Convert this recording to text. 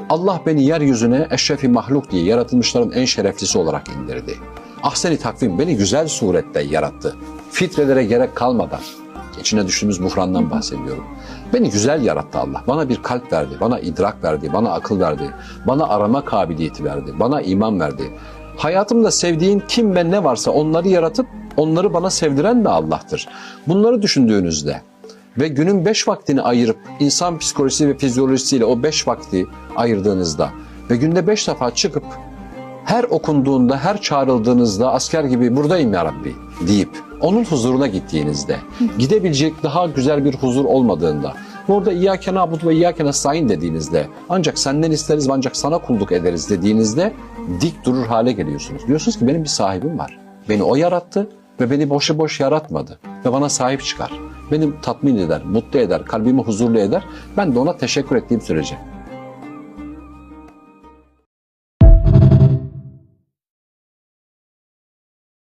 Allah beni yeryüzüne eşrefi mahluk diye yaratılmışların en şereflisi olarak indirdi. Ahsen-i takvim beni güzel surette yarattı. Filtrelere gerek kalmadan. İçine düştüğümüz buhrandan bahsediyorum. Beni güzel yarattı Allah. Bana bir kalp verdi, bana idrak verdi, bana akıl verdi, bana arama kabiliyeti verdi, bana iman verdi. Hayatımda sevdiğin kim ve ne varsa onları yaratıp onları bana sevdiren de Allah'tır. Bunları düşündüğünüzde ve günün 5 vaktini ayırıp insan psikolojisi ve fizyolojisiyle o 5 vakti ayırdığınızda ve günde 5 defa çıkıp her okunduğunda, her çağrıldığınızda asker gibi buradayım ya Rabbi deyip onun huzuruna gittiğinizde, gidebilecek daha güzel bir huzur olmadığında, burada İyyâke na'budu ve İyyâke nestaîn dediğinizde, ancak senden isteriz ve ancak sana kulluk ederiz dediğinizde dik durur hale geliyorsunuz. Diyorsunuz ki benim bir sahibim var. Beni o yarattı ve beni boşu boş yaratmadı ve bana sahip çıkar. Beni tatmin eder, mutlu eder, kalbimi huzurlu eder. Ben de ona teşekkür ettiğim sürece.